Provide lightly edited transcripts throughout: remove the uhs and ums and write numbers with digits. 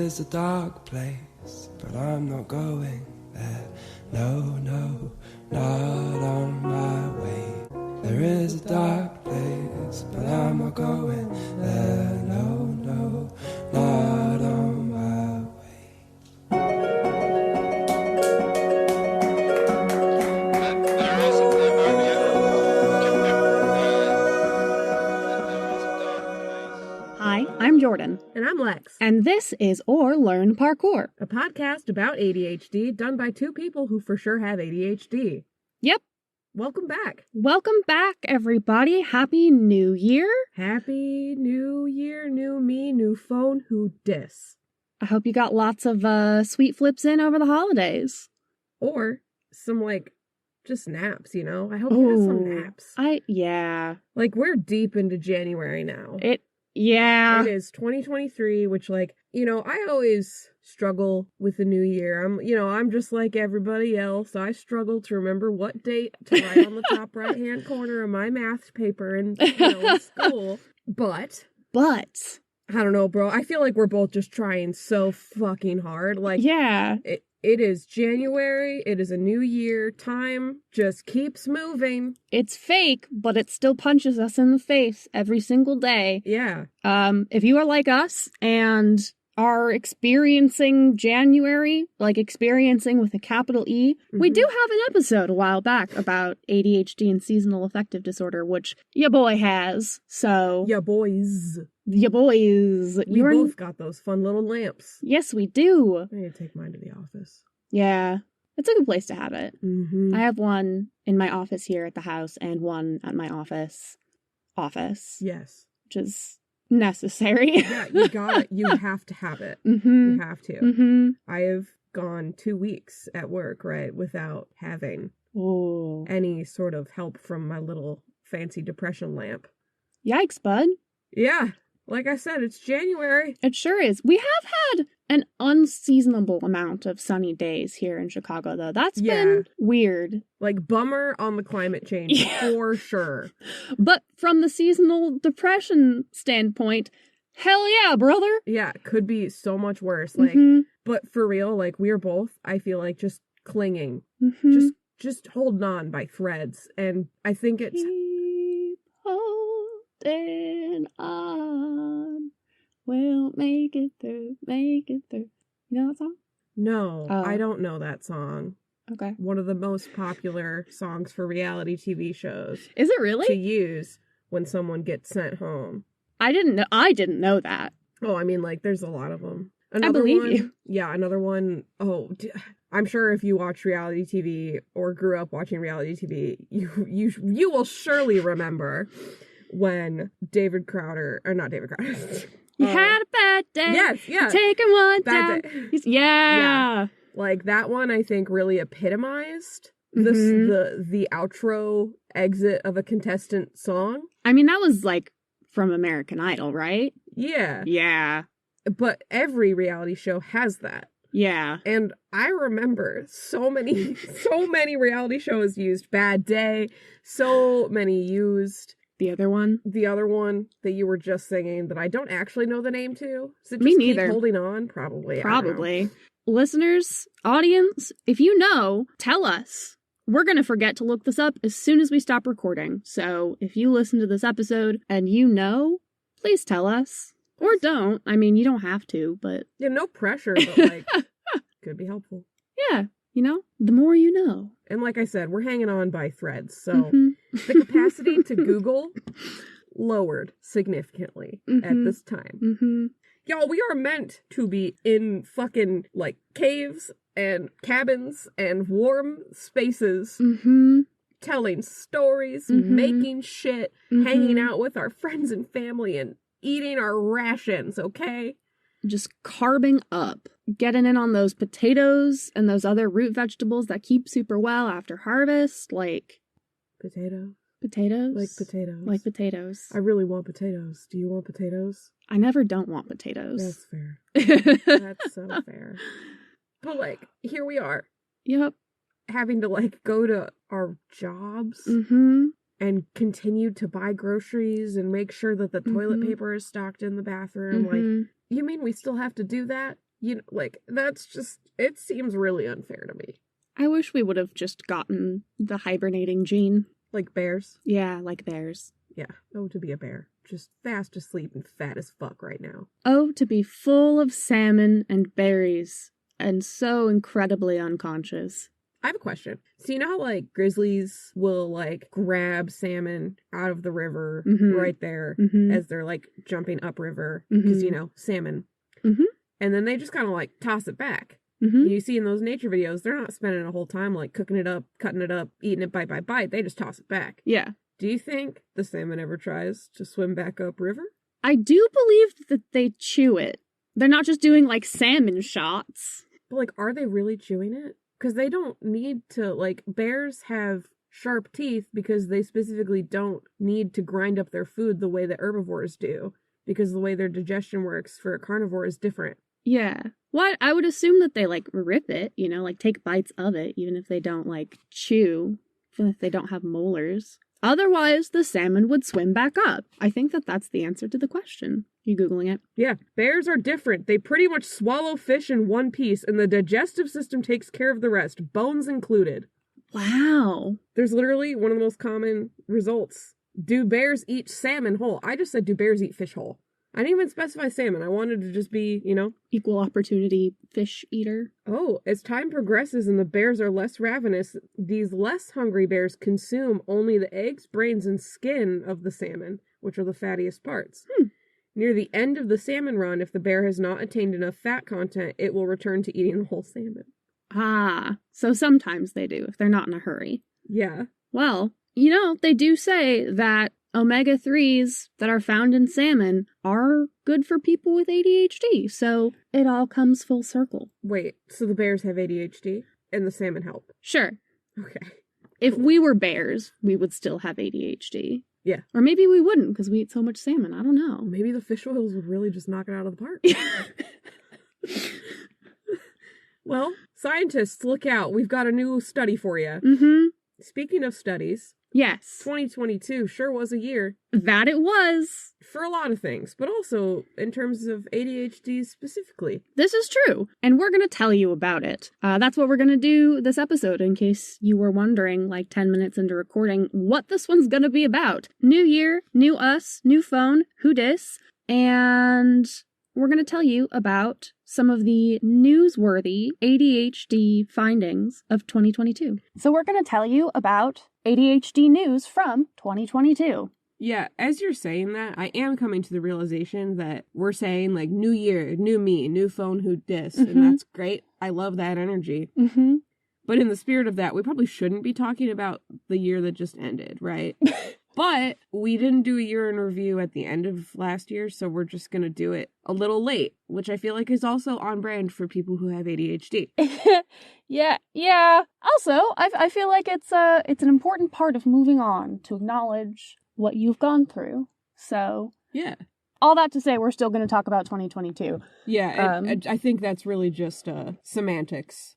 is a dark place, but I'm not going there. No, no, not on my way. There is a dark place, but I'm not going there. No, no, not on my way. Hi, I'm Jordan. And I'm Lex. And this is Or Learn Parkour, A podcast about ADHD done by two people who for sure have ADHD. Yep. Welcome back. Welcome back, everybody. Happy New Year. Happy New Year, new me, new phone, who dis? I hope you got lots of sweet flips in over the holidays. Or some, just naps, you know? I hope you had some naps. Yeah. We're deep into January now. Yeah. It is 2023, which, I always struggle with the new year. I'm just like everybody else. I struggle to remember what date to write on the top right-hand corner of my math paper in school. But, I don't know, bro. I feel like we're both just trying so fucking hard. Yeah. It is January. It is a new year. Time just keeps moving. It's fake, but it still punches us in the face every single day. Yeah. If you are like us and are experiencing January, experiencing with a capital E, we do have an episode a while back about ADHD and seasonal affective disorder, which ya boy has. So Ya boys. Ya boys. We both got those fun little lamps. Yes, we do. I need to take mine to the office. Yeah. It's a good place to have it. Mm-hmm. I have one in my office here at the house and one at my office. Yes. Which is necessary. Yeah, you got it. You have to have it. Mm-hmm. You have to. Mm-hmm. I have gone 2 weeks at work, right, without having any sort of help from my little fancy depression lamp. Yikes, bud. Yeah. Like I said, it's January. It sure is. We have had an unseasonable amount of sunny days here in Chicago, though. That's been weird. Bummer on the climate change, for sure. But from the seasonal depression standpoint, hell yeah, brother. Yeah, could be so much worse. But for real, we're both, I feel like, just clinging. Mm-hmm. Just holding on by threads. And I think it's... Keep holding on. We'll make it through, make it through. You know that song? No, Oh. I don't know that song. Okay. One of the most popular songs for reality TV shows. Is it really? To use when someone gets sent home. I didn't know that. Oh, I mean, there's a lot of them. I believe you. Yeah, another one. Oh, I'm sure if you watch reality TV or grew up watching reality TV, you will surely remember when David Crowder, or not David Crowder. You had a bad day. Yes, yeah. Taking one down. Bad day. Yeah. That one, I think, really epitomized the outro exit of a contestant song. I mean, that was from American Idol, right? Yeah. Yeah. But every reality show has that. Yeah. And I remember so many reality shows used Bad Day. So many used... The other one that you were just singing that I don't actually know the name to. Is it just Me neither. Keep Holding On? Probably. Listeners, audience, if you know, tell us. We're going to forget to look this up as soon as we stop recording. So if you listen to this episode and you know, please tell us. Or don't. I mean, you don't have to, but... Yeah, no pressure, but could be helpful. Yeah, the more you know. And like I said, we're hanging on by threads, so the capacity to Google lowered significantly at this time. Mm-hmm. Y'all, we are meant to be in fucking, caves and cabins and warm spaces, telling stories, making shit, hanging out with our friends and family, and eating our rations, okay? Just carbing up. Getting in on those potatoes and those other root vegetables that keep super well after harvest, Potatoes? Potatoes? Potatoes. Like potatoes. I really want potatoes. Do you want potatoes? I never don't want potatoes. That's fair. That's so fair. But, here we are. Yep. Having to, go to our jobs and continue to buy groceries and make sure that the toilet paper is stocked in the bathroom. You mean we still have to do that? You know, like, that's just, it seems really unfair to me. I wish we would have just gotten the hibernating gene. Like bears? Yeah, like bears. Yeah. Oh, to be a bear. Just fast asleep and fat as fuck right now. Oh, to be full of salmon and berries and so incredibly unconscious. I have a question. So you know how, like, grizzlies will, like, grab salmon out of the river right there as they're, like, jumping upriver because, you know, salmon. And then they just kind of, like, toss it back. You see in those nature videos, they're not spending a whole time, like, cooking it up, cutting it up, eating it bite by bite. They just toss it back. Yeah. Do you think the salmon ever tries to swim back upriver? I do believe that they chew it. They're not just doing, like, salmon shots. But, like, are they really chewing it? Because they don't need to, like, bears have sharp teeth because they specifically don't need to grind up their food the way that herbivores do. Because the way their digestion works for a carnivore is different. Yeah. Well, I would assume that they, like, rip it, you know, like, take bites of it, even if they don't, like, chew, even if they don't have molars. Otherwise, the salmon would swim back up. I think that that's the answer to the question. You Googling it? Yeah, bears are different. They pretty much swallow fish in one piece, and the digestive system takes care of the rest, bones included. Wow. There's literally one of the most common results. Do bears eat salmon whole? I just said, do bears eat fish whole? I didn't even specify salmon. I wanted to just be, you know. Equal opportunity fish eater. Oh, as time progresses and the bears are less ravenous, these less hungry bears consume only the eggs, brains, and skin of the salmon, which are the fattiest parts. Near the end of the salmon run, if the bear has not attained enough fat content, it will return to eating the whole salmon. Ah, so sometimes they do, if they're not in a hurry. Yeah. Well, you know, they do say that omega-3s that are found in salmon are good for people with ADHD, so it all comes full circle. Wait, so the bears have ADHD and the salmon help? Sure. Okay. If we were bears, we would still have ADHD. Yeah. Or maybe we wouldn't because we eat so much salmon. I don't know. Maybe the fish oils would really just knock it out of the park. Well, scientists, look out. We've got a new study for you. Speaking of studies, yes, 2022 sure was a year. That it was. For a lot of things, but also in terms of ADHD specifically. This is true, and we're going to tell you about it. That's what we're going to do this episode, in case you were wondering, like 10 minutes into recording, what this one's going to be about. New year, new us, new phone, who dis, and we're going to tell you about some of the newsworthy ADHD findings of 2022. So we're going to tell you about ADHD news from 2022. Yeah, as you're saying that, I am coming to the realization that we're saying, like, new year, new me, new phone, who dis, and that's great. I love that energy. But in the spirit of that, we probably shouldn't be talking about the year that just ended, right? But we didn't do a year in review at the end of last year, so we're just going to do it a little late, which I feel like is also on brand for people who have ADHD. Yeah. Also, I feel like it's an important part of moving on to acknowledge what you've gone through. So, yeah. All that to say, we're still going to talk about 2022. Yeah, I think that's really just semantics.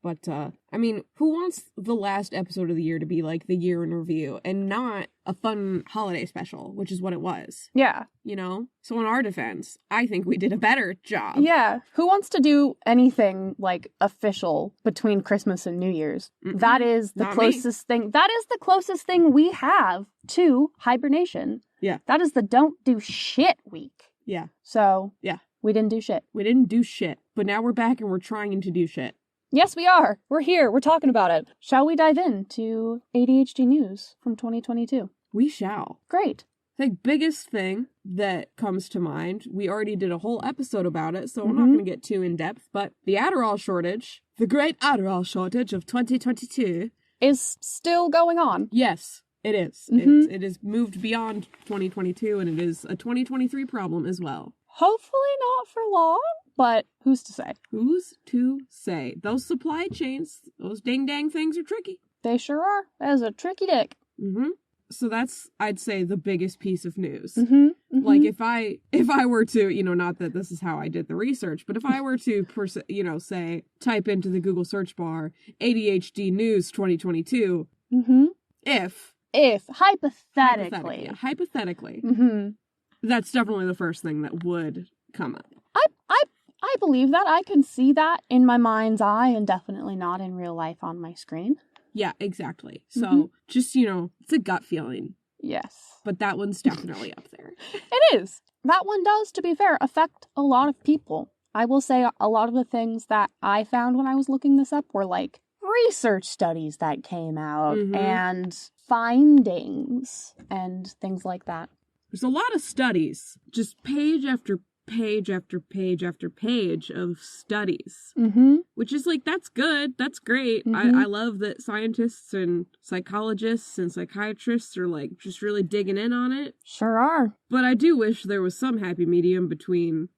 But, I mean, who wants the last episode of the year to be like the year in review and not a fun holiday special, which is what it was? Yeah. You know? So in our defense, I think we did a better job. Yeah. Who wants to do anything, like, official between Christmas and New Year's? That is the closest thing. That is the closest thing we have to hibernation. Yeah. That is the don't do shit week. Yeah. So, yeah. We didn't do shit. We didn't do shit. But now we're back and we're trying to do shit. Yes, we are. We're here. We're talking about it. Shall we dive into ADHD news from 2022? We shall. Great. The biggest thing that comes to mind, we already did a whole episode about it, so we're not going to get too in-depth, but the Adderall shortage, the great Adderall shortage of 2022... is still going on. Yes, it is. It has moved beyond 2022, and it is a 2023 problem as well. Hopefully not for long, but who's to say? Who's to say? Those supply chains, those ding-dang things are tricky. They sure are. That is a tricky dick. So that's, I'd say, the biggest piece of news. Like, if I were to, you know, not that this is how I did the research, but if I were to, say, type into the Google search bar, ADHD news 2022, if hypothetically, hypothetically, that's definitely the first thing that would come up. I believe that. I can see that in my mind's eye and definitely not in real life on my screen. Yeah, exactly. So just, it's a gut feeling. Yes. But that one's definitely up there. It is. That one does, to be fair, affect a lot of people. I will say a lot of the things that I found when I was looking this up were like research studies that came out and findings and things like that. There's a lot of studies, just page after page after page after page of studies, which is like, that's good. That's great. I love that scientists and psychologists and psychiatrists are like just really digging in on it. Sure are. But I do wish there was some happy medium between,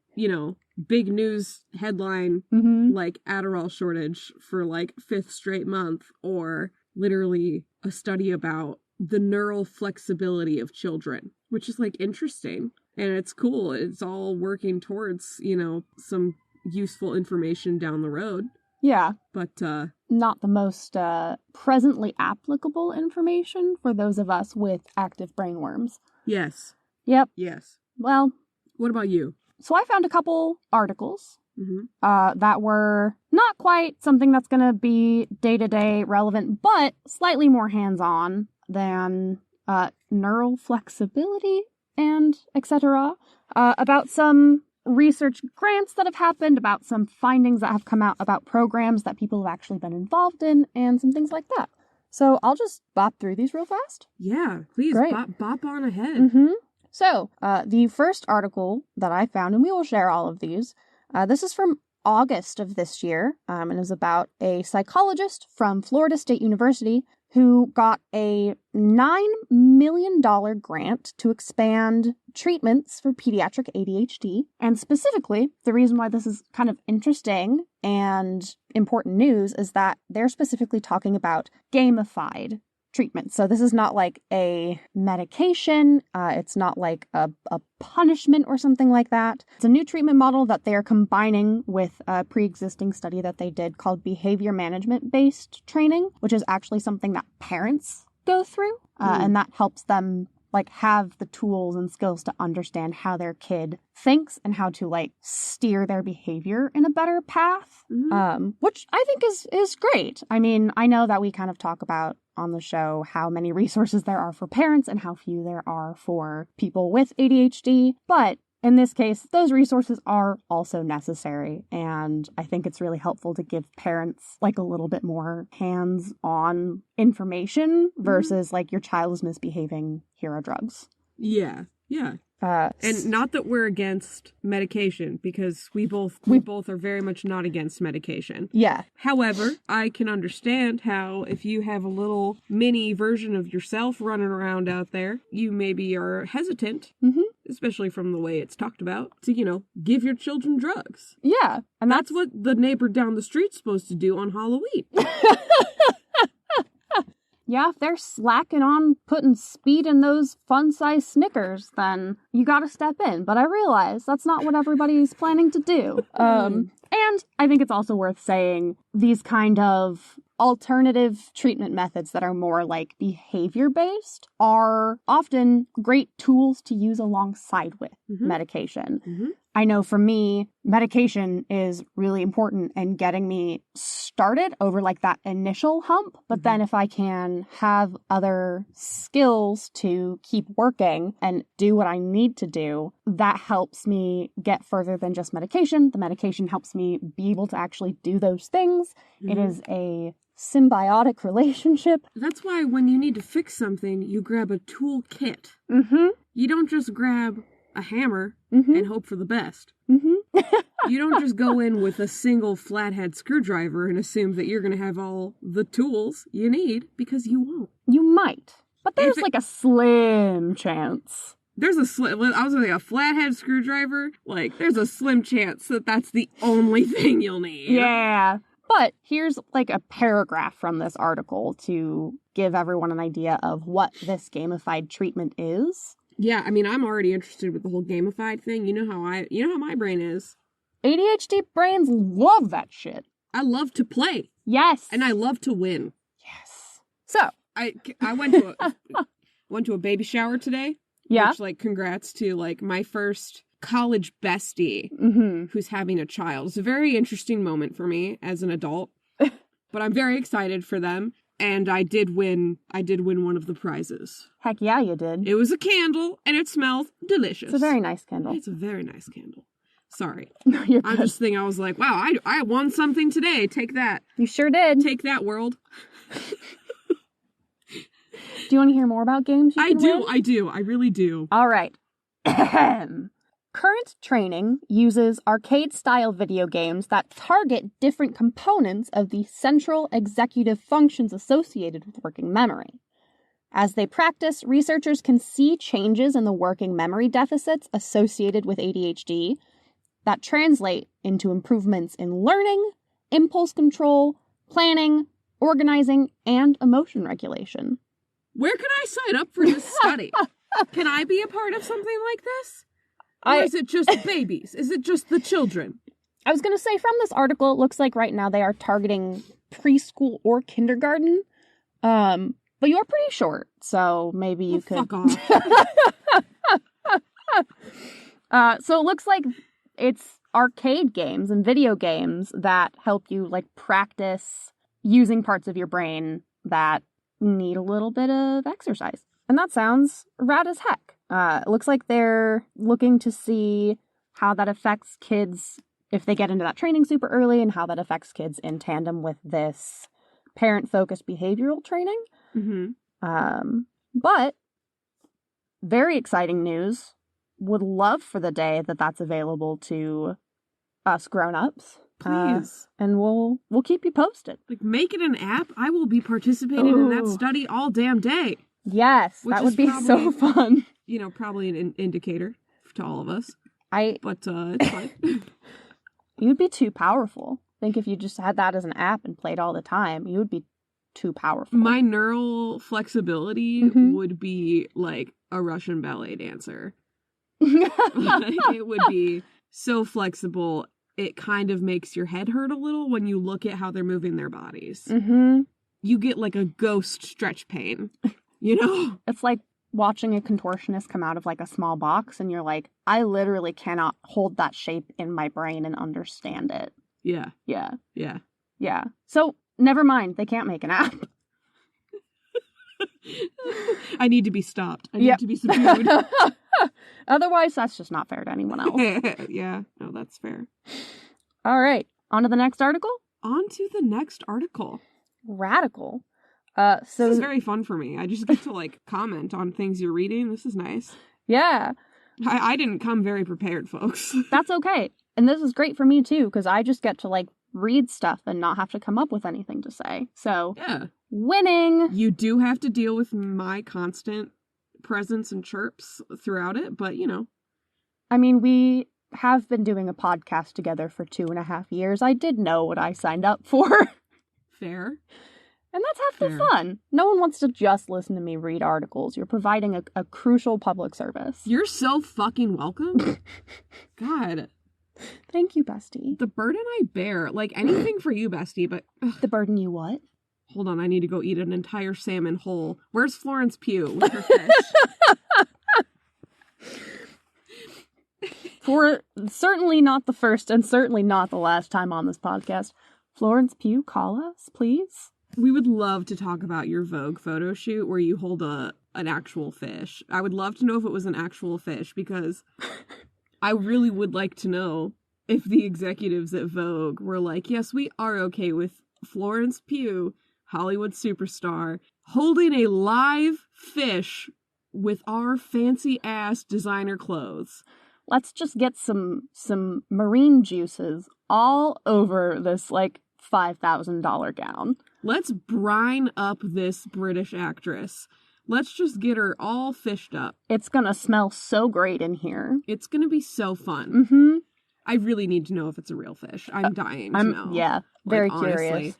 big news headline, like Adderall shortage for like 5th straight month, or literally a study about the neural flexibility of children, which is like interesting. And it's cool. It's all working towards, some useful information down the road. Yeah. But, not the most presently applicable information for those of us with active brainworms. Yes. Yep. Yes. Well. What about you? So I found a couple articles that were not quite something that's going to be day-to-day relevant, but slightly more hands-on than neural flexibility and etc. About some research grants that have happened, about some findings that have come out about programs that people have actually been involved in, and some things like that. So I'll just bop through these real fast. Yeah, please, bop on ahead. So the first article that I found, and we will share all of these, this is from August of this year, and it was about a psychologist from Florida State University who got a $9 million grant to expand treatments for pediatric ADHD. And specifically, the reason why this is kind of interesting and important news is that they're specifically talking about gamified treatment. So this is not like a medication. It's not like a punishment or something like that. It's a new treatment model that they are combining with a pre-existing study that they did called behavior management-based training, which is actually something that parents go through. And that helps them like have the tools and skills to understand how their kid thinks and how to like steer their behavior in a better path, which I think is great. I mean, I know that we kind of talk about on the show how many resources there are for parents and how few there are for people with ADHD, but in this case, those resources are also necessary, and I think it's really helpful to give parents like a little bit more hands-on information versus like your child is misbehaving, here are drugs. Yeah. And not that we're against medication, because we both are very much not against medication. Yeah. However, I can understand how if you have a little mini version of yourself running around out there, you maybe are hesitant, especially from the way it's talked about, to, give your children drugs. Yeah. And that's what the neighbor down the street's supposed to do on Halloween. Yeah, if they're slacking on putting speed in those fun-sized Snickers, then you gotta step in. But I realize that's not what everybody's planning to do. And I think it's also worth saying these kind of alternative treatment methods that are more like behavior-based are often great tools to use alongside with medication. I know for me, medication is really important in getting me started over like that initial hump. But then if I can have other skills to keep working and do what I need to do, that helps me get further than just medication. The medication helps me be able to actually do those things. It is a symbiotic relationship. That's why when you need to fix something, you grab a tool kit. You don't just grab a hammer and hope for the best. You don't just go in with a single flathead screwdriver and assume that you're going to have all the tools you need, because you won't. You might, but there's like a slim chance. There's a flathead screwdriver, like there's a slim chance that that's the only thing you'll need. Yeah. But here's like a paragraph from this article to give everyone an idea of what this gamified treatment is. Yeah, I mean, I'm already interested with the whole gamified thing. You know how my brain is. ADHD brains love that shit. I love to play. Yes. And I love to win. Yes. So I went to a baby shower today. Yeah. Which, like, congrats to like my first college bestie who's having a child. It's a very interesting moment for me as an adult, but I'm very excited for them. And I did win one of the prizes. Heck yeah, you did. It was a candle, and it smelled delicious. It's a very nice candle. It's a very nice candle. Sorry. No, you're I'm good. just thinking, I was like, wow, I won something today. Take that. You sure did. Take that, world. Do you want to hear more about games you can win? I do. I really do. All right. Current training uses arcade-style video games that target different components of the central executive functions associated with working memory. As they practice, researchers can see changes in the working memory deficits associated with ADHD that translate into improvements in learning, impulse control, planning, organizing, and emotion regulation. Where can I sign up for this study? Can I be a part of something like this? Or is it just babies? Is it just the children? I was going to say, from this article, it looks like right now they are targeting preschool or kindergarten. But you're pretty short, so maybe you could... Fuck off. So it looks like it's arcade games and video games that help you, like, practice using parts of your brain that need a little bit of exercise. And that sounds rad as heck. It looks like they're looking to see how that affects kids if they get into that training super early, and how that affects kids in tandem with this parent-focused behavioral training. But very exciting news. Would love for the day that that's available to us grown-ups. Please. And we'll keep you posted. Like, make it an app. I will be participating in that study all damn day. Yes, that would be so fun. You know, probably an indicator to all of us. But it's fine. You'd be too powerful. I think if you just had that as an app and played all the time, you would be too powerful. My neural flexibility would be like a Russian ballet dancer. It would be so flexible, it kind of makes your head hurt a little when you look at how they're moving their bodies. You get like a ghost stretch pain, you know? It's like watching a contortionist come out of like a small box, and you're like, I literally cannot hold that shape in my brain and understand it. Yeah. So never mind, they can't make an app. I need to be stopped. I need to be subdued. Otherwise, that's just not fair to anyone else. Yeah, no, that's fair. All right, on to the next article? On to the next article. Radical. This is very fun for me. I just get to, like, comment on things you're reading. This is nice. Yeah. I didn't come very prepared, folks. That's okay. And this is great for me, too, because I just get to, like, read stuff and not have to come up with anything to say. So, yeah. Winning! You do have to deal with my constant presence and chirps throughout it, but, you know. I mean, we have been doing a podcast together for 2.5 years. I did know what I signed up for. Fair. And that's half the fun. No one wants to just listen to me read articles. You're providing a crucial public service. You're so fucking welcome. God. Thank you, bestie. The burden I bear. Like, anything for you, bestie, but... The burden you what? Hold on, I need to go eat an entire salmon whole. Where's Florence Pugh with her fish? For certainly not the first and certainly not the last time on this podcast. Florence Pugh, call us, please. We would love to talk about your Vogue photo shoot where you hold an actual fish. I would love to know if it was an actual fish, because I really would like to know if the executives at Vogue were like, yes, we are okay with Florence Pugh, Hollywood superstar, holding a live fish with our fancy-ass designer clothes. Let's just get some marine juices all over this, like, $5,000 gown. Let's brine up this British actress. Let's just get her all fished up. It's gonna smell so great in here. It's gonna be so fun. Mm-hmm. I really need to know if it's a real fish. I'm dying to know. Yeah, very curious. Honestly.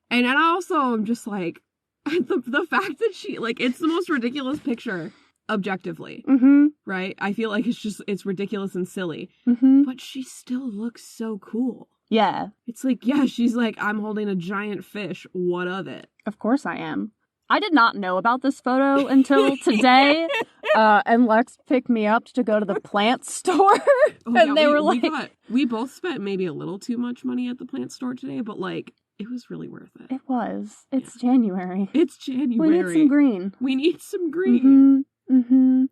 And I also am just like, the fact that she, like, it's the most ridiculous picture, objectively. Mm-hmm. Right? I feel like it's ridiculous and silly. Mm-hmm. But she still looks so cool. Yeah. It's like, yeah, she's like, I'm holding a giant fish. What of it? Of course I am. I did not know about this photo until today. And Lex picked me up to go to the plant store. And they were like... We both spent maybe a little too much money at the plant store today, but, like, it was really worth it. It was. It's January. It's January. We need some green. We need some green. Mm-hmm. Mm-hmm.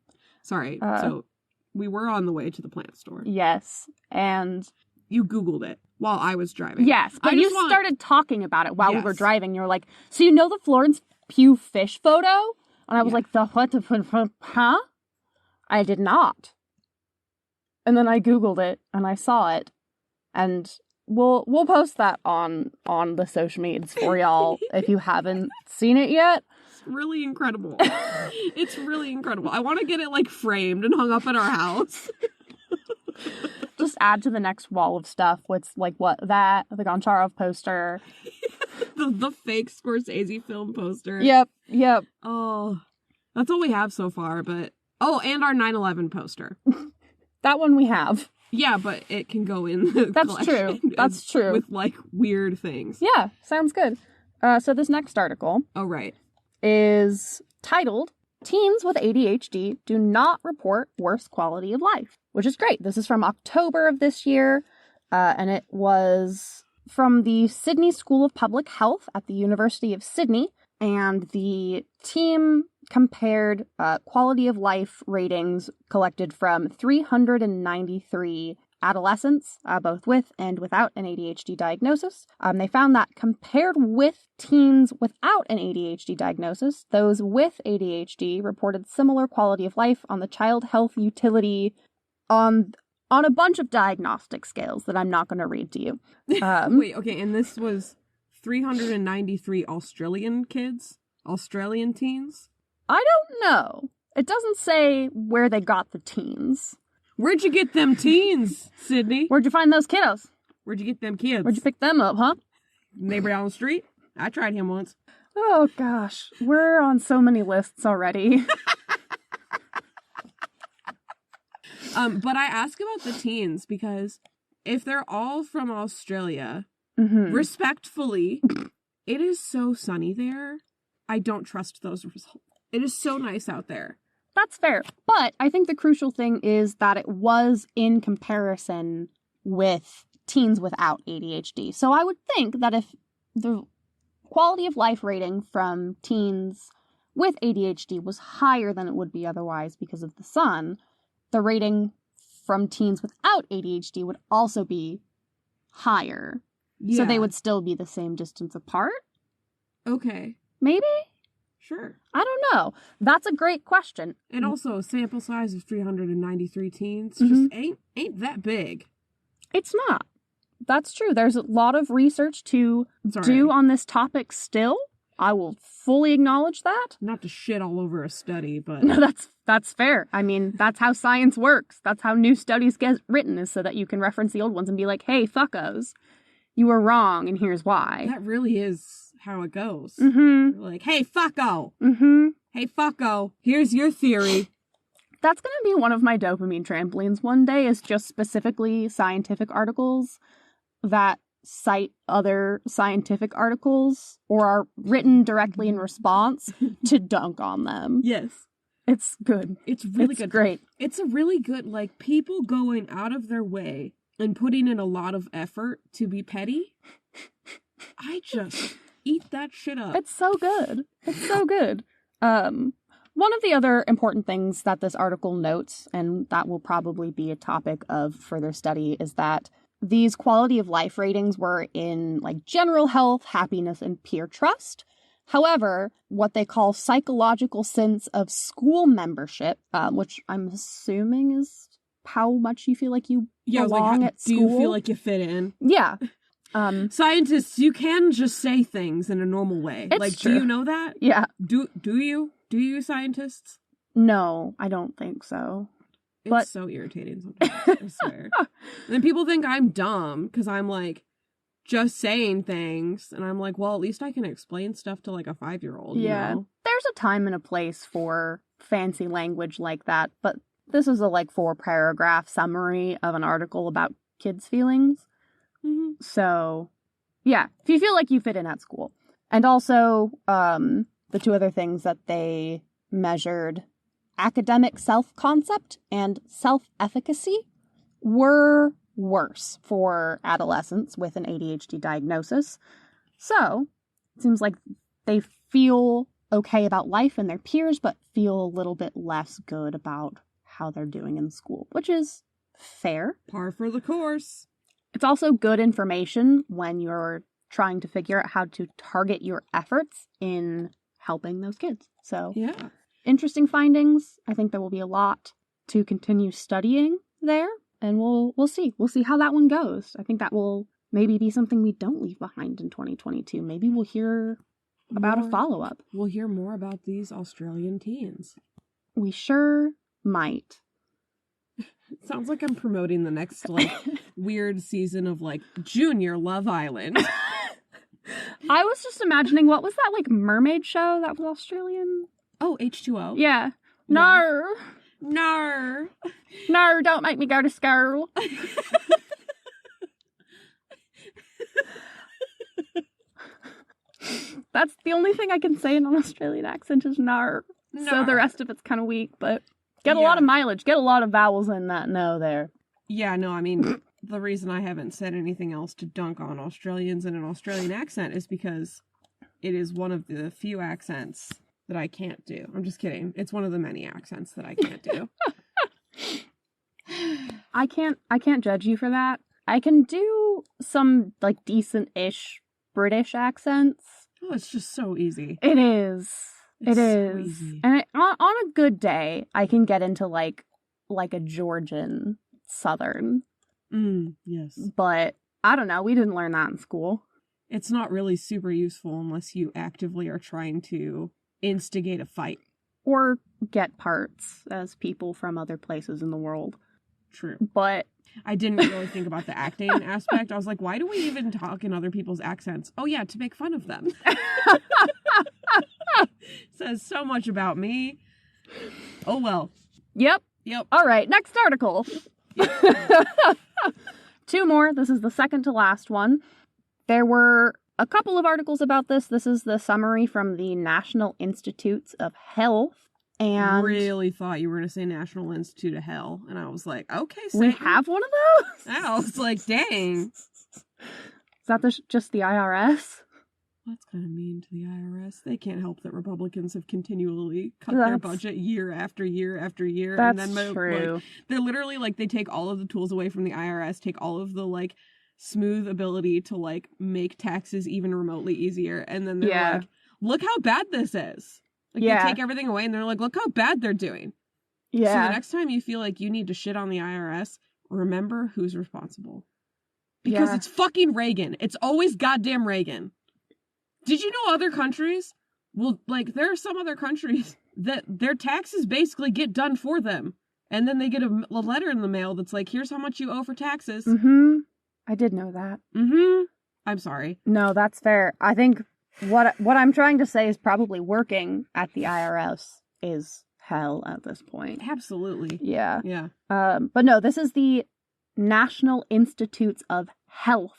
Sorry. So we were on the way to the plant store. Yes. And... You Googled it while I was driving. Yes, but you started talking about it while we were driving. You were like, so you know the Florence Pugh fish photo? And I was like, the what? Huh? I did not. And then I Googled it, and I saw it. And we'll post that on the social medias for y'all if you haven't seen it yet. It's really incredible. It's really incredible. I want to get it, like, framed and hung up at our house. Just add to the next wall of stuff. What's like the Goncharov poster. the fake Scorsese film poster. Yep. Oh, that's all we have so far, but... Oh, and our 9/11 poster. That one we have. Yeah, but it can go in the That's true. That's true. With, like, weird things. Yeah, sounds good. So this next article... Oh, right. ...is titled... Teens with ADHD do not report worse quality of life, which is great. This is from October of this year, and it was from the Sydney School of Public Health at the University of Sydney, and the team compared quality of life ratings collected from 393 adolescents, both with and without an ADHD diagnosis. They found that compared with teens without an ADHD diagnosis, those with ADHD reported similar quality of life on the child health utility on a bunch of diagnostic scales that I'm not going to read to you. Wait, okay, and this was 393 Australian kids? Australian teens? I don't know. It doesn't say where they got the teens. Where'd you get them teens, Sydney? Where'd you find those kiddos? Where'd you get them kids? Where'd you pick them up, huh? Neighbor down the street? I tried him once. Oh, gosh. We're on so many lists already. But I ask about the teens because if they're all from Australia, respectfully, it is so sunny there. I don't trust those results. It is so nice out there. That's fair. But I think the crucial thing is that it was in comparison with teens without ADHD. So I would think that if the quality of life rating from teens with ADHD was higher than it would be otherwise because of the sun, the rating from teens without ADHD would also be higher. Yeah. So they would still be the same distance apart? Okay. Maybe? Sure. I don't know. That's a great question. And also a sample size of 393 teens just ain't that big. It's not. That's true. There's a lot of research to do on this topic still. I will fully acknowledge that. Not to shit all over a study, but... No, that's fair. I mean, that's how science works. That's how new studies get written, is so that you can reference the old ones and be like, hey, fuckos, you were wrong, and here's why. That really is how it goes. Like, hey, fucko. Hey, fucko, here's your theory. That's going to be one of my dopamine trampolines one day, is just specifically scientific articles that cite other scientific articles or are written directly in response to dunk on them. Yes. It's good. It's really good. It's great. It's a really good, like, people going out of their way and putting in a lot of effort to be petty. I just eat that shit up. It's so good. It's so good. One of the other important things that this article notes, and that will probably be a topic of further study, is that these quality of life ratings were in like general health, happiness, and peer trust. However, what they call psychological sense of school membership, which I'm assuming is how much you feel like you belong at school. Do you feel like you fit in? Yeah. Scientists, you can just say things in a normal way. It's like, true. Do you know that? Yeah. Do you? Do you, scientists? No, I don't think so. It's so irritating sometimes, I swear. And then people think I'm dumb because I'm, like, just saying things. And I'm like, well, at least I can explain stuff to, like, a 5-year-old, Yeah. you know? There's a time and a place for fancy language like that. But this is a, like, 4-paragraph summary of an article about kids' feelings. So, yeah, if you feel like you fit in at school. And also, The two other things that they measured, academic self-concept and self-efficacy, were worse for adolescents with an ADHD diagnosis. So, it seems like they feel okay about life and their peers, but feel a little bit less good about how they're doing in school, which is fair. Par for the course. It's also good information when you're trying to figure out how to target your efforts in helping those kids. So, yeah. Interesting findings. I think there will be a lot to continue studying there, and we'll see. We'll see how that one goes. I think that will maybe be something we don't leave behind in 2022. Maybe we'll hear about a follow-up. We'll hear more about these Australian teens. We sure might. Sounds like I'm promoting the next, like, weird season of, like, Junior Love Island. I was just imagining, what was that, like, mermaid show that was Australian? Oh, H2O? Yeah. No. No. No, don't make me go to school. That's the only thing I can say in an Australian accent is nar. So the rest of it's kind of weak, but get a lot of mileage. Get a lot of vowels in that no there. Yeah, no, I mean, the reason I haven't said anything else to dunk on Australians in an Australian accent is because it is one of the few accents that I can't do. I'm just kidding. It's one of the many accents that I can't do. I can't judge you for that. I can do some, like, decent-ish British accents. Oh, it's just so easy. It is. It's it so is. easy. And on a good day, I can get into, like a Georgian Southern. Yes. But, I don't know. We didn't learn that in school. It's not really super useful unless you actively are trying to instigate a fight. Or get parts as people from other places in the world. True. But I didn't really think about the acting aspect. I was like, why do we even talk in other people's accents? Oh yeah, to make fun of them. Says so much about me. Oh well. Yep. All right, next article. Two more. This is the second to last one. There were a couple of articles about this. This is the summary from the National Institutes of Health. And really thought you were going to say National Institute of Hell. And I was like, okay, Satan. We have one of those? I was like, dang. Is that just the IRS? That's kind of mean to the IRS. They can't help that Republicans have continually cut their budget year after year after year. That's and then true. Like, they're literally like, they take all of the tools away from the IRS, take all of the like smooth ability to like make taxes even remotely easier. And then they're like, look how bad this is. Like, they take everything away and they're like, look how bad they're doing. Yeah. So the next time you feel like you need to shit on the IRS, remember who's responsible. Because it's fucking Reagan. It's always goddamn Reagan. Did you know other countries? Well, like, there are some other countries that their taxes basically get done for them. And then they get a letter in the mail that's like, here's how much you owe for taxes. Mm-hmm. I did know that. Mm-hmm. I'm sorry. No, that's fair. I think what I'm trying to say is probably working at the IRS is hell at this point. Absolutely. Yeah. Yeah. But no, this is the National Institutes of Health.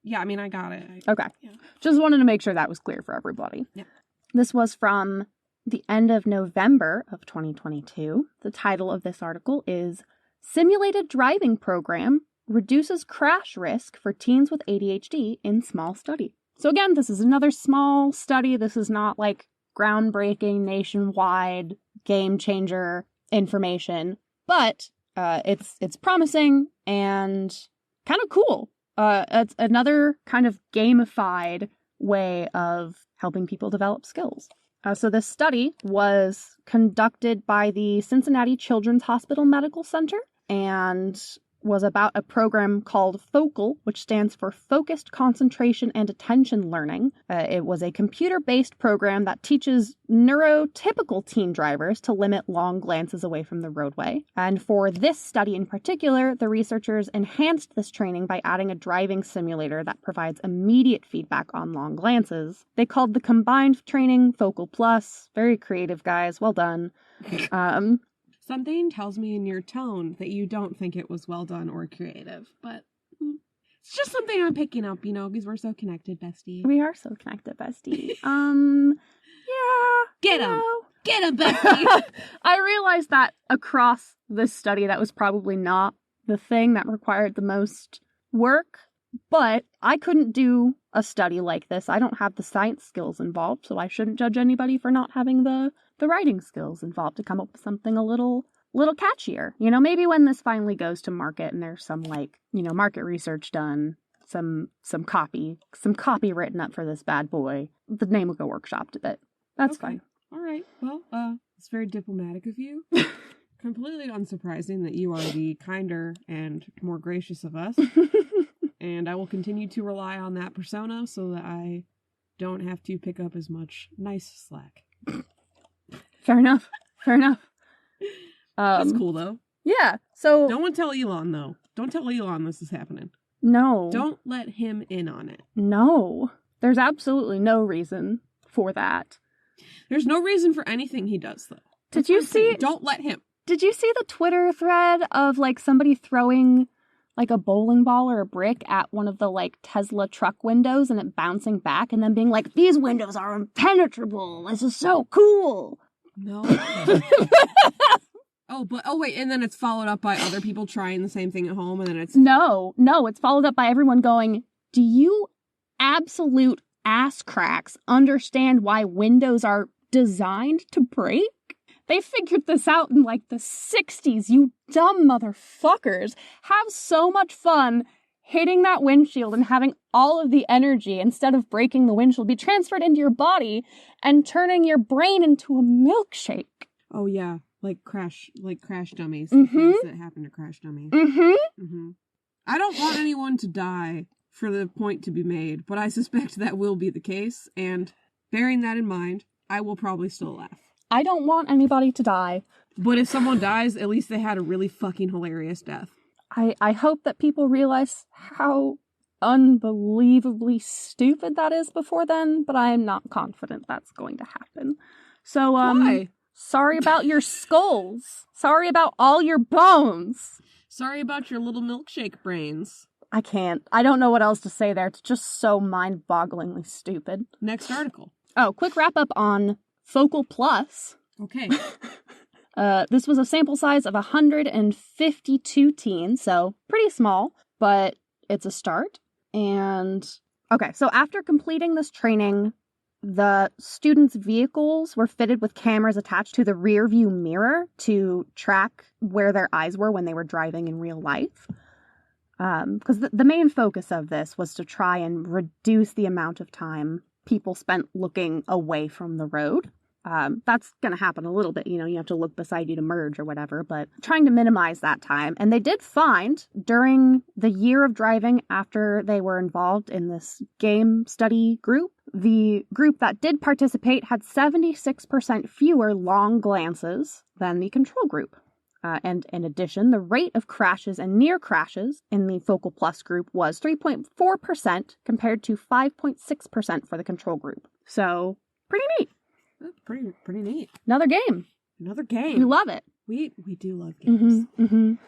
Yeah, I mean, I got it. Okay. Yeah. Just wanted to make sure that was clear for everybody. Yeah. This was from the end of November of 2022. The title of this article is Simulated Driving Program Reduces Crash Risk for Teens with ADHD in Small Study. So again, this is another small study. This is not like groundbreaking, nationwide, game changer information, but it's promising and kind of cool. It's another kind of gamified way of helping people develop skills. So this study was conducted by the Cincinnati Children's Hospital Medical Center and was about a program called FOCAL, which stands for Focused Concentration and Attention Learning. It was a computer-based program that teaches neurotypical teen drivers to limit long glances away from the roadway. And for this study in particular, the researchers enhanced this training by adding a driving simulator that provides immediate feedback on long glances. They called the combined training FOCAL Plus. Very creative, guys. Well done. Something tells me in your tone that you don't think it was well done or creative, but it's just something I'm picking up, you know, because we're so connected, bestie. We are so connected, bestie. Yeah. Get him! No. Get him, Becky! I realized that across this study, that was probably not the thing that required the most work, but I couldn't do a study like this. I don't have the science skills involved, so I shouldn't judge anybody for not having the writing skills involved to come up with something a little catchier. You know, maybe when this finally goes to market and there's some, like, you know, market research done, some copy written up for this bad boy, the name will go workshopped a bit. That's fine. All right. Well, it's very diplomatic of you. Completely unsurprising that you are the kinder and more gracious of us. And I will continue to rely on that persona so that I don't have to pick up as much nice slack. Fair enough. That's cool, though. Yeah, so... Don't tell Elon, though. Don't tell Elon this is happening. No. Don't let him in on it. No. There's absolutely no reason for that. There's no reason for anything he does, though. Did you see... Don't let him. Did you see the Twitter thread of, like, somebody throwing, like, a bowling ball or a brick at one of the, like, Tesla truck windows and it bouncing back and then being like, these windows are impenetrable. This is so cool. No. Oh, wait, and then it's followed up by other people trying the same thing at home, and then it's... No, it's followed up by everyone going, do you absolute ass cracks understand why windows are designed to break? They figured this out in, like, the 60s, you dumb motherfuckers. Have so much fun hitting that windshield and having all of the energy, instead of breaking the windshield, be transferred into your body and turning your brain into a milkshake. Oh, yeah. Like crash dummies. Mm-hmm. Things that happen to crash dummies. Mm-hmm. I don't want anyone to die for the point to be made, but I suspect that will be the case, and bearing that in mind, I will probably still laugh. I don't want anybody to die. But if someone dies, at least they had a really fucking hilarious death. I hope that people realize how unbelievably stupid that is before then, but I am not confident that's going to happen. So, Why? Sorry about your skulls. Sorry about all your bones. Sorry about your little milkshake brains. I can't. I don't know what else to say there. It's just so mind-bogglingly stupid. Next article. Oh, quick wrap-up on Focal Plus. Okay. This was a sample size of 152 teens, so pretty small, but it's a start. And, okay, so after completing this training, the students' vehicles were fitted with cameras attached to the rear view mirror to track where their eyes were when they were driving in real life. Because the main focus of this was to try and reduce the amount of time people spent looking away from the road. That's going to happen a little bit, you know, you have to look beside you to merge or whatever, but trying to minimize that time. And they did find during the year of driving after they were involved in this game study group, the group that did participate had 76% fewer long glances than the control group. And in addition, the rate of crashes and near crashes in the Focal Plus group was 3.4% compared to 5.6% for the control group. So, pretty neat. Pretty neat. Another game. We love it. We do love games.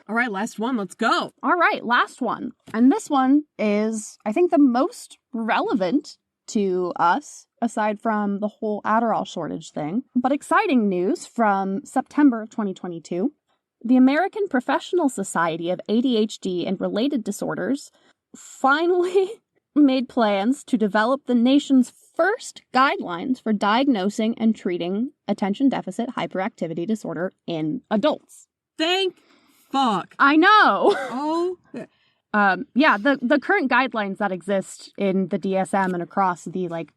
All right, last one. Let's go. All right, last one. And this one is, I think, the most relevant to us, aside from the whole Adderall shortage thing. But exciting news from September of 2022. The American Professional Society of ADHD and Related Disorders finally made plans to develop the nation's first guidelines for diagnosing and treating attention deficit hyperactivity disorder in adults. Thank fuck. I know. Oh. The current guidelines that exist in the DSM and across the, like,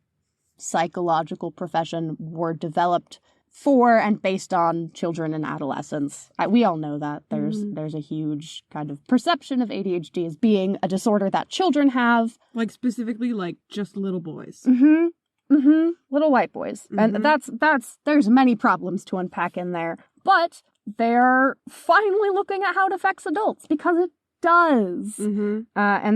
psychological profession were developed for and based on children and adolescents. We all know that there's a huge kind of perception of ADHD as being a disorder that children have. Like, specifically, like, just little boys. Little white boys. And there's many problems to unpack in there. But they're finally looking at how it affects adults, because it does. And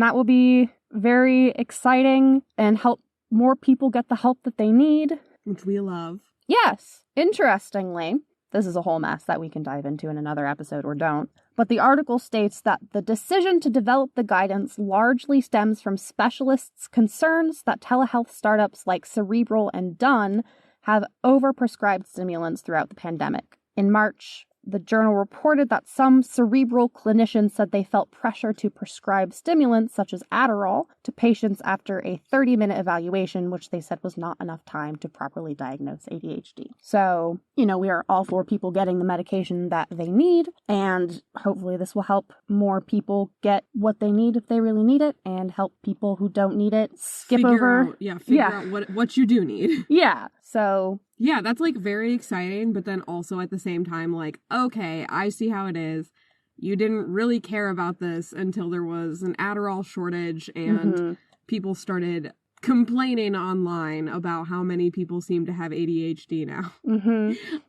that will be very exciting and help more people get the help that they need. Which we love. Yes. Interestingly, this is a whole mess that we can dive into in another episode or don't, but the article states that the decision to develop the guidance largely stems from specialists' concerns that telehealth startups like Cerebral and Dunn have overprescribed stimulants throughout the pandemic. In March, the journal reported that some cerebral clinicians said they felt pressure to prescribe stimulants such as Adderall to patients after a 30-minute evaluation, which they said was not enough time to properly diagnose ADHD. So, we are all for people getting the medication that they need, and hopefully this will help more people get what they need if they really need it, and help people who don't need it figure out what you do need. Yeah, so... Yeah, that's, very exciting, but then also at the same time, okay, I see how it is. You didn't really care about this until there was an Adderall shortage and people started complaining online about how many people seem to have ADHD now.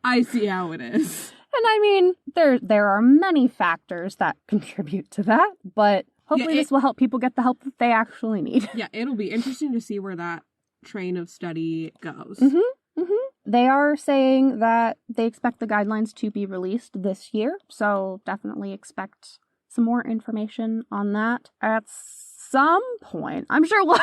I see how it is. And there are many factors that contribute to that, but hopefully this will help people get the help that they actually need. Yeah, it'll be interesting to see where that train of study goes. They are saying that they expect the guidelines to be released this year, so definitely expect some more information on that at some point. I'm sure we'll...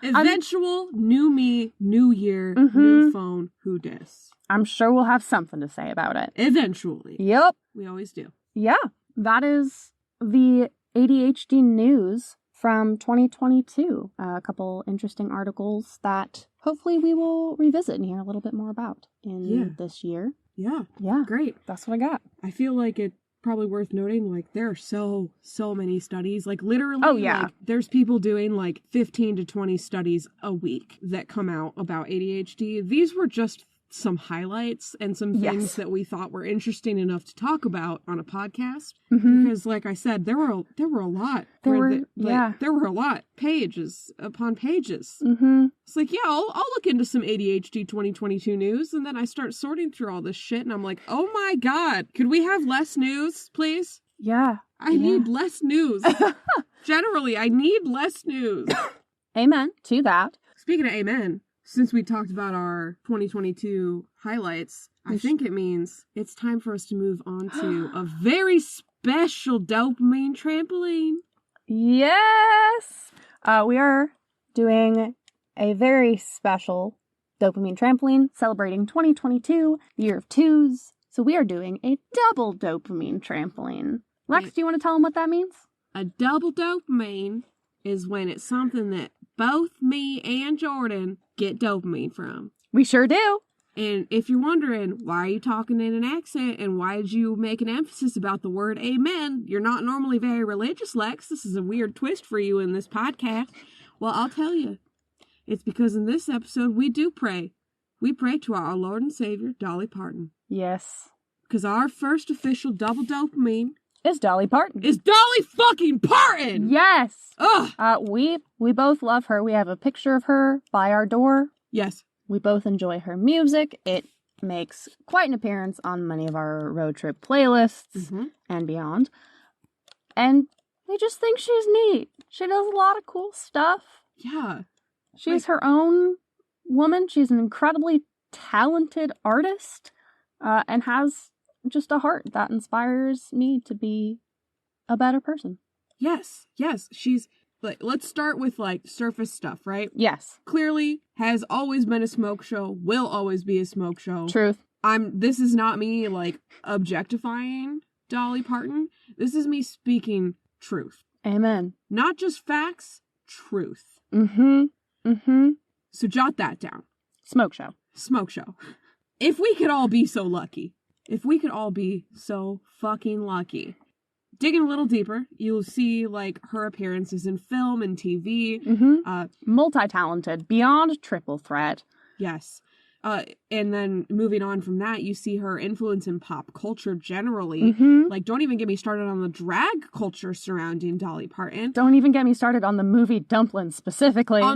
Eventual new me, new year, new phone, who dis? I'm sure we'll have something to say about it. Eventually. Yep. We always do. Yeah, that is the ADHD news from 2022. A couple interesting articles that hopefully we will revisit and hear a little bit more about in this year. Yeah. Yeah. Great. That's what I got. I feel like it's probably worth noting, there are so many studies. Literally, there's people doing 15 to 20 studies a week that come out about ADHD. These were just some highlights and some things that we thought were interesting enough to talk about on a podcast. Because, like I said, there were a lot. There were a lot. Pages upon pages. It's I'll look into some ADHD 2022 news, and then I start sorting through all this shit, and I'm like, oh my god, could we have less news, please? Yeah. I need less news. Generally, I need less news. Amen to that. Speaking of amen, since we talked about our 2022 highlights, I think it means it's time for us to move on to a very special dopamine trampoline. Yes! We are doing a very special dopamine trampoline celebrating 2022, year of twos. So we are doing a double dopamine trampoline. Lex, do you want to tell them what that means? A double dopamine is when it's something that both me and Jordan get dopamine from. We sure do. And if you're wondering, why are you talking in an accent and why did you make an emphasis about the word amen? You're not normally very religious, Lex. This is a weird twist for you in this podcast. Well, I'll tell you. It's because in this episode, we do pray. We pray to our Lord and Savior, Dolly Parton. Yes. Because our first official double dopamine is Dolly Parton. Is Dolly fucking Parton! Yes! Ugh! We both love her. We have a picture of her by our door. Yes. We both enjoy her music. It makes quite an appearance on many of our road trip playlists and beyond. And we just think she's neat. She does a lot of cool stuff. Yeah. She's her own woman. She's an incredibly talented artist and has just a heart that inspires me to be a better person. Yes. She's let's start with surface stuff, right? Yes. Clearly has always been a smoke show, will always be a smoke show. Truth. This is not me objectifying Dolly Parton. This is me speaking truth. Amen. Not just facts, truth. So jot that down. Smoke show. Smoke show. If we could all be so lucky. If we could all be so fucking lucky. Digging a little deeper, you'll see her appearances in film and TV. Multi-talented, beyond triple threat. Yes. And then moving on from that, you see her influence in pop culture generally. Don't even get me started on the drag culture surrounding Dolly Parton. Don't even get me started on the movie Dumplin' specifically. Oh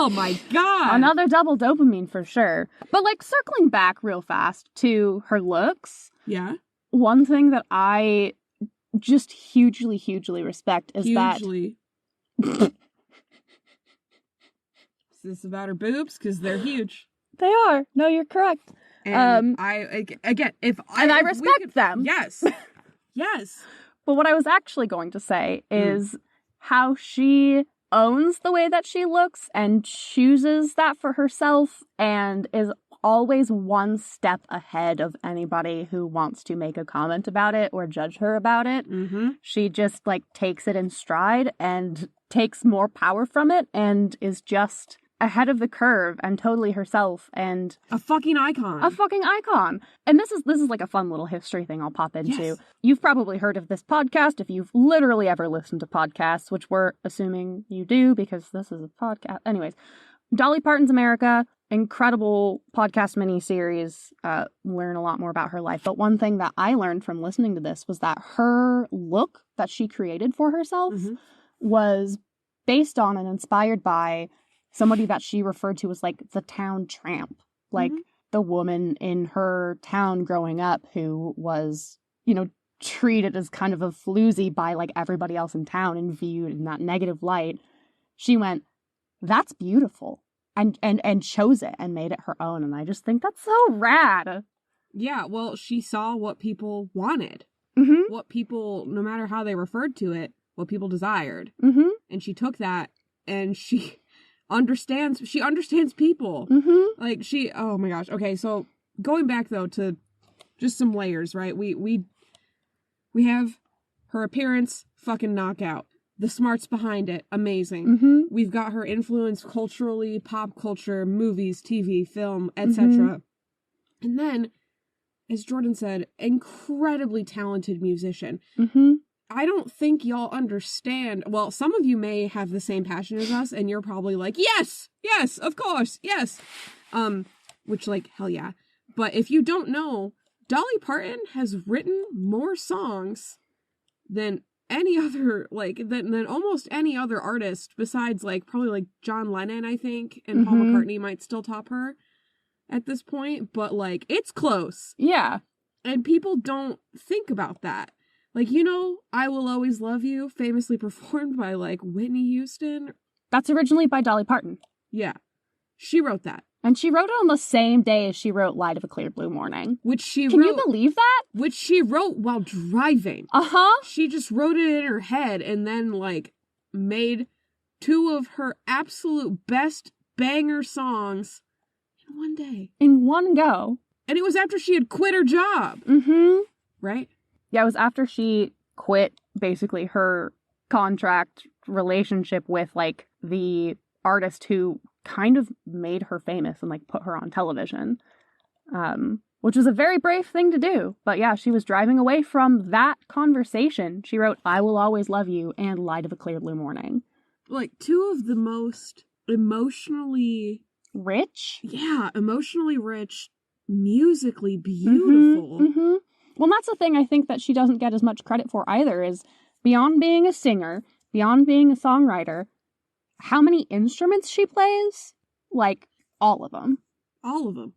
my god. Another double dopamine for sure. But circling back real fast to her looks. Yeah. One thing that I just hugely respect is hugely. Is this about her boobs? Because they're huge. They are. No, you're correct. And I respect them. Yes. Yes. But what I was actually going to say is how she owns the way that she looks and chooses that for herself and is always one step ahead of anybody who wants to make a comment about it or judge her about it. Mm-hmm. She just, like, takes it in stride and takes more power from it and is just ahead of the curve and totally herself and a fucking icon. And this is like a fun little history thing I'll pop into. Yes. You've probably heard of this podcast if you've literally ever listened to podcasts, which we're assuming you do because this is a podcast. Anyways, Dolly Parton's America, incredible podcast miniseries. Learn a lot more about her life. But one thing that I learned from listening to this was that her look that she created for herself was based on and inspired by somebody that she referred to as, like, the town tramp. Like, the woman in her town growing up who was, you know, treated as kind of a floozy by, like, everybody else in town and viewed in that negative light. She went, that's beautiful. And chose it and made it her own. And I just think that's so rad. Yeah, well, she saw what people wanted. What people, no matter how they referred to it, what people desired. And she took that and she understands people. Like, oh my gosh. Okay, so going back though to just some layers, right? We have her appearance, fucking knockout. The smarts behind it, amazing. We've got her influence culturally, pop culture, movies, TV, film, etc. And then, as Jordan said, incredibly talented musician. I don't think y'all understand. Well, some of you may have the same passion as us, and you're probably like, yes, of course, yes. Which, like, hell yeah. But if you don't know, Dolly Parton has written more songs than any other, like, than almost any other artist besides, like, probably, like, John Lennon, I think, and Paul McCartney might still top her at this point, but, like, it's close. Yeah. And people don't think about that. Like, you know, I Will Always Love You, famously performed by, like, Whitney Houston. That's originally by Dolly Parton. Yeah. She wrote that. And she wrote it on the same day as she wrote Light of a Clear Blue Morning. Which she Can wrote... you believe that? Which she wrote while driving. She just wrote it in her head and then, like, made two of her absolute best banger songs in one day. In one go. And it was after she had quit her job. Right? Yeah, it was after she quit, basically, her contract relationship with, like, the artist who kind of made her famous and, like, put her on television. Which was a very brave thing to do. But yeah, she was driving away from that conversation. She wrote I Will Always Love You and Light of a Clear Blue Morning. Like, two of the most emotionally... rich? Yeah, emotionally rich, musically beautiful. Well, that's the thing I think that she doesn't get as much credit for either, is beyond being a singer, beyond being a songwriter, how many instruments she plays? Like, all of them. All of them.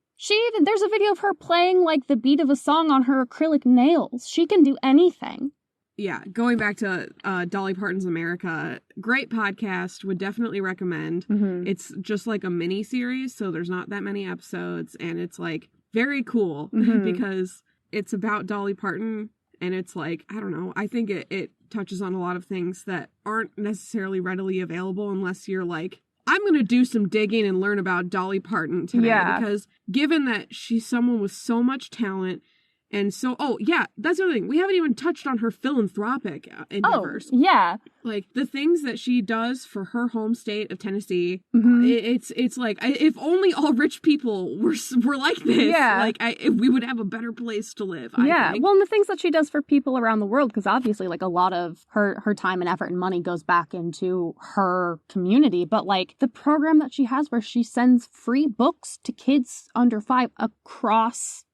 There's a video of her playing, like, the beat of a song on her acrylic nails. She can do anything. Yeah, going back to Dolly Parton's America, great podcast, would definitely recommend. It's just like a mini series, so there's not that many episodes, and it's, like, very cool because it's about Dolly Parton, and it's, like, I don't know, I think it touches on a lot of things that aren't necessarily readily available unless you're, like, I'm going to do some digging and learn about Dolly Parton today. Yeah. Because given that she's someone with so much talent and so... Oh, yeah, that's the other thing. We haven't even touched on her philanthropic endeavors. Oh, yeah. Like, the things that she does for her home state of Tennessee, it's like, if only all rich people were like this, like, we would have a better place to live, I think. Well, and the things that she does for people around the world, because obviously, like, a lot of her time and effort and money goes back into her community, but, like, the program that she has where she sends free books to kids under 5 across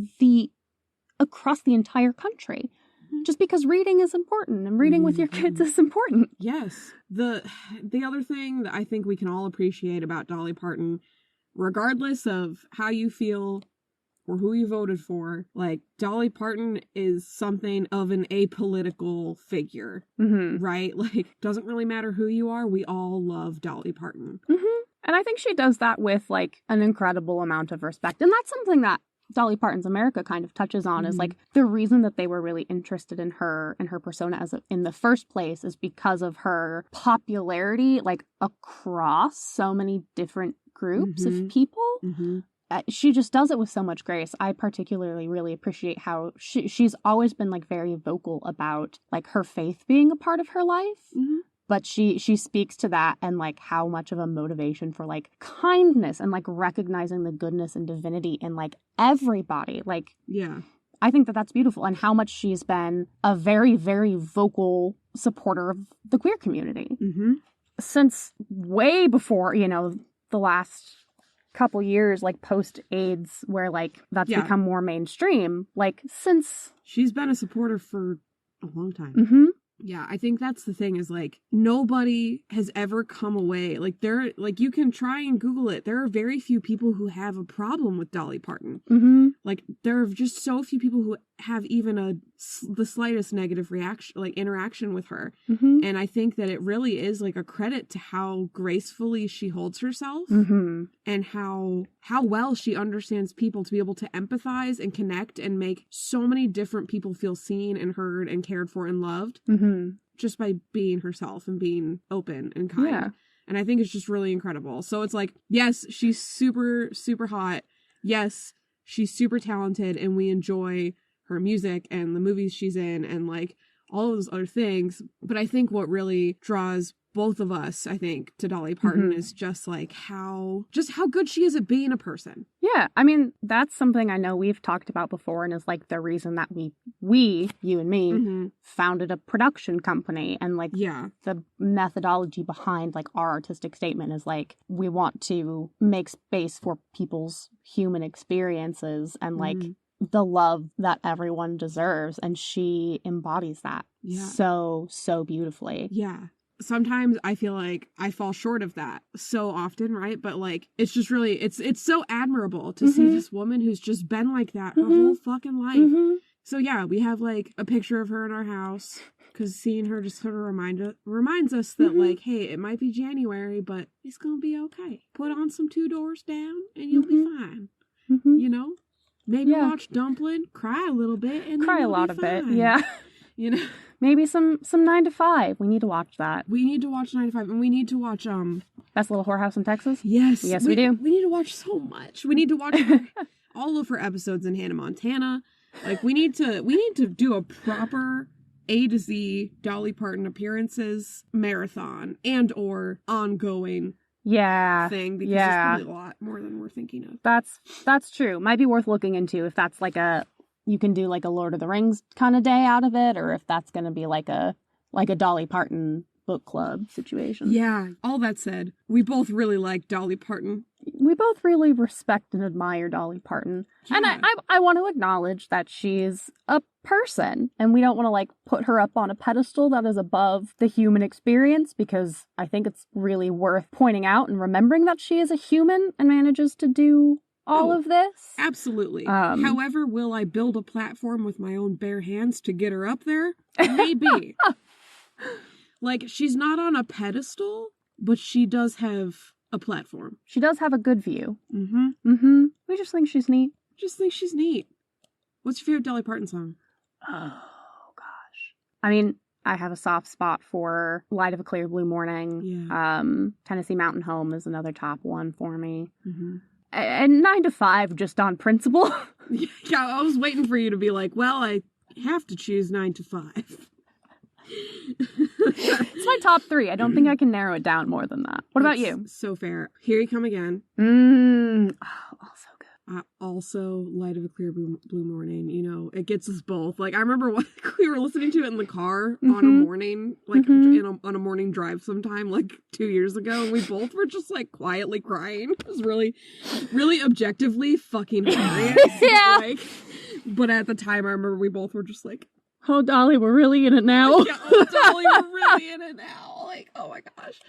the entire country. Just because reading is important and reading with your kids is important. Yes. The other thing that I think we can all appreciate about Dolly Parton, regardless of how you feel or who you voted for, like, Dolly Parton is something of an apolitical figure, right? Like, doesn't really matter who you are, we all love Dolly Parton. And I think she does that with, like, an incredible amount of respect. And that's something that Dolly Parton's America kind of touches on is like the reason that they were really interested in her and her persona in the first place is because of her popularity like across so many different groups of people. She just does it with so much grace. I particularly really appreciate how she's always been like very vocal about like her faith being a part of her life. But she speaks to that and like how much of a motivation for like kindness and like recognizing the goodness and divinity in like everybody. Like, yeah, I think that that's beautiful, and how much she's been a very, very vocal supporter of the queer community since way before, you know, the last couple years, like post AIDS, where like that's become more mainstream. Like since she's been a supporter for a long time. Yeah, I think that's the thing is, like, nobody has ever come away. Like, you can try and Google it. There are very few people who have a problem with Dolly Parton. Like, there are just so few people who have even the slightest negative reaction, like, interaction with her. And I think that it really is, like, a credit to how gracefully she holds herself and how well she understands people to be able to empathize and connect and make so many different people feel seen and heard and cared for and loved. Just by being herself and being open and kind. Yeah. And I think it's just really incredible. So it's like, yes, she's super, super hot. Yes, she's super talented, and we enjoy her music and the movies she's in and like all of those other things. But I think what really draws both of us, I think, to Dolly Parton is just like how good she is at being a person. Yeah, I mean, that's something I know we've talked about before, and is like the reason that we, you and me, founded a production company. And like the methodology behind like our artistic statement is like we want to make space for people's human experiences and like the love that everyone deserves. And she embodies that so beautifully. Yeah. Sometimes I feel like I fall short of that so often, right? But like, it's just really, it's so admirable to see this woman who's just been like that her whole fucking life. So yeah, we have like a picture of her in our house because seeing her just sort of reminds us that like, hey, it might be January, but it's gonna be okay. Put on some Two Doors Down and you'll be fine. You know? Maybe watch Dumpling, cry a little bit, and cry a lot of it. Yeah. You know? Maybe some 9 to 5. We need to watch that. We need to watch 9 to 5, and we need to watch Best Little Whorehouse in Texas. Yes, we do. We need to watch so much. We need to watch all of her episodes in Hannah Montana. Like we need to do a proper A to Z Dolly Parton appearances marathon and or ongoing thing, because there's probably a lot more than we're thinking of. That's true. Might be worth looking into if that's like you can do like a Lord of the Rings kind of day out of it, or if that's going to be like a Dolly Parton book club situation. Yeah. All that said, we both really like Dolly Parton. We both really respect and admire Dolly Parton. Yeah. And I want to acknowledge that she's a person, and we don't want to like put her up on a pedestal that is above the human experience, because I think it's really worth pointing out and remembering that she is a human and manages to do all of this. Absolutely. However, will I build a platform with my own bare hands to get her up there? Maybe. Like, she's not on a pedestal, but she does have a platform. She does have a good view. We just think she's neat. What's your favorite Dolly Parton song? Oh, gosh. I mean, I have a soft spot for Light of a Clear Blue Morning. Yeah. Tennessee Mountain Home is another top one for me. And 9 to 5 just on principle. Yeah, I was waiting for you to be like, well, I have to choose 9 to 5. It's my top 3. I don't think I can narrow it down more than that. What about you? So fair. Here You Come Again. Also good. Also Light of a Clear Blue Morning. You know, it gets us both. Like, I remember we were listening to it in the car on a morning, like on a morning drive sometime, like 2 years ago, and we both were just like quietly crying. It was really, really objectively fucking hilarious. Yeah. Like, but at the time, I remember we both were just like, oh, Dolly, we're really in it now. Yeah, oh, Dolly, we're really in it now. Like, oh my gosh.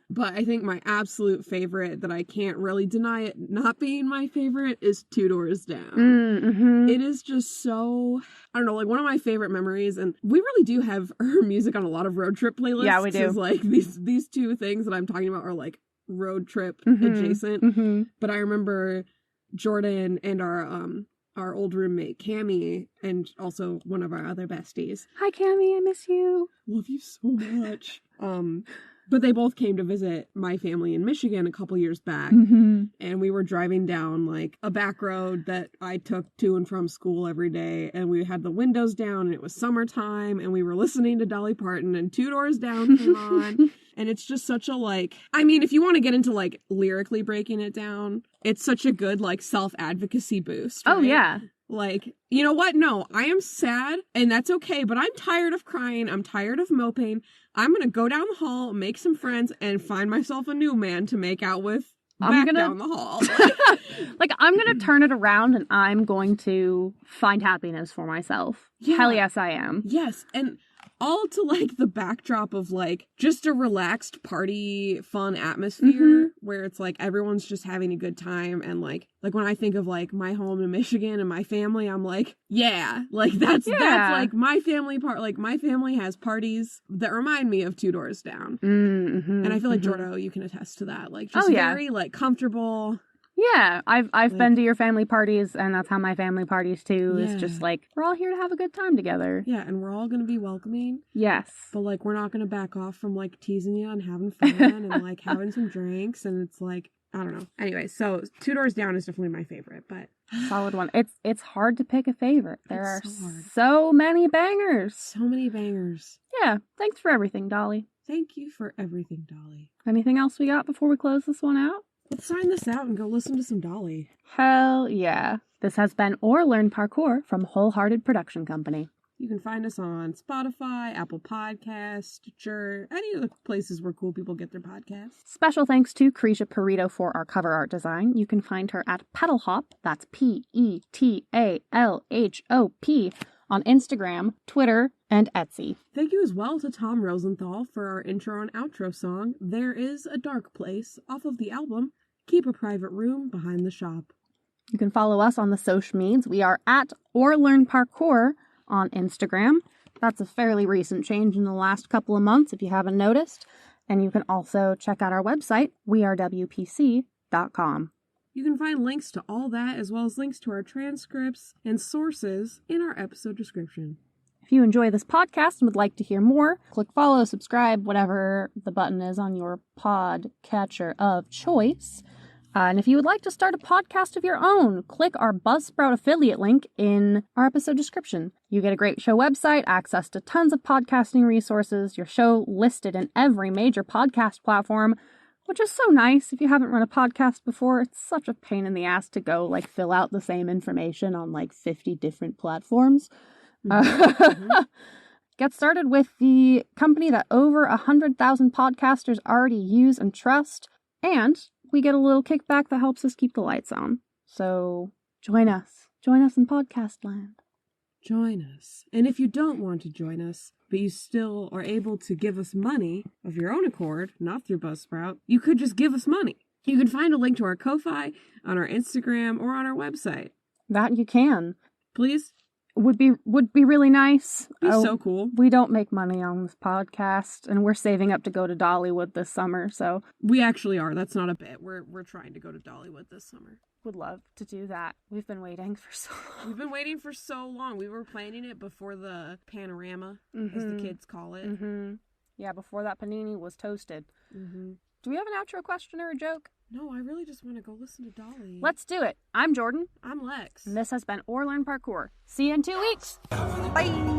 But I think my absolute favorite, that I can't really deny it not being my favorite, is Two Doors Down. It is just so, I don't know, like one of my favorite memories. And we really do have her music on a lot of road trip playlists. Yeah, we do. Like these two things that I'm talking about are like road trip adjacent. But I remember Jordan and our our old roommate, Cammie, and also one of our other besties. Hi, Cammie, I miss you. Love you so much. But they both came to visit my family in Michigan a couple years back. Mm-hmm. And we were driving down like a back road that I took to and from school every day. And we had the windows down and it was summertime and we were listening to Dolly Parton and Two Doors Down came on. And it's just such a like, I mean, if you want to get into like lyrically breaking it down, it's such a good like self-advocacy boost. Right? Oh, yeah. Like, you know what? No, I am sad and that's okay, but I'm tired of crying. I'm tired of moping. I'm going to go down the hall, make some friends, and find myself a new man to make out with down the hall. Like, I'm going to turn it around and I'm going to find happiness for myself. Yeah. Hell yes, I am. Yes, and all to like the backdrop of like just a relaxed party fun atmosphere where it's like everyone's just having a good time. And like when I think of like my home in Michigan and my family, I'm like, yeah, like that's like my family part. Like my family has parties that remind me of Two Doors Down. And I feel like Jordo, you can attest to that. Like just very like comfortable. Yeah, I've been to your family parties, and that's how my family parties too. It's just like, we're all here to have a good time together. Yeah, and we're all going to be welcoming. Yes. But like, we're not going to back off from like teasing you and having fun and like having some drinks. And it's like, I don't know. Anyway, so Two Doors Down is definitely my favorite, but solid one. It's hard to pick a favorite. There are so many bangers. So many bangers. Yeah. Thanks for everything, Dolly. Thank you for everything, Dolly. Anything else we got before we close this one out? Let's sign this out and go listen to some Dolly. Hell yeah. This has been Or Learn Parkour from Wholehearted Production Company. You can find us on Spotify, Apple Podcasts, Stitcher, any of the places where cool people get their podcasts. Special thanks to Krisha Perito for our cover art design. You can find her at Pedal Hop, that's PETALHOP, on Instagram, Twitter, and Etsy. Thank you as well to Tom Rosenthal for our intro and outro song, There Is a Dark Place, off of the album Keep a Private Room Behind the Shop. You can follow us on the social medias. We are at Or Learn Parkour on Instagram. That's a fairly recent change in the last couple of months, if you haven't noticed. And you can also check out our website, wearewpc.com. You can find links to all that, as well as links to our transcripts and sources in our episode description. If you enjoy this podcast and would like to hear more, click follow, subscribe, whatever the button is on your pod catcher of choice. And if you would like to start a podcast of your own, click our Buzzsprout affiliate link in our episode description. You get a great show website, access to tons of podcasting resources, your show listed in every major podcast platform, which is so nice. If you haven't run a podcast before, it's such a pain in the ass to go like fill out the same information on like 50 different platforms. Get started with the company that over 100,000 podcasters already use and trust, and we get a little kickback that helps us keep the lights on. So join us in podcast land. Join us. And if you don't want to join us, but you still are able to give us money of your own accord, not through Buzzsprout, you could just give us money. You can find a link to our Ko-Fi on our Instagram or on our website. That you can. Please. Would be really nice. Be so cool. We don't make money on this podcast, and we're saving up to go to Dollywood this summer, so we actually are. That's not a bit. We're trying to go to Dollywood this summer. Would love to do that. We've been waiting for so long. We've been waiting for so long. We were planning it before the panorama, as the kids call it. Yeah, before that panini was toasted. Do we have an outro question or a joke? No, I really just want to go listen to Dolly. Let's do it. I'm Jordan. I'm Lex. And this has been Or Learn Parkour. See you in 2 weeks. Bye.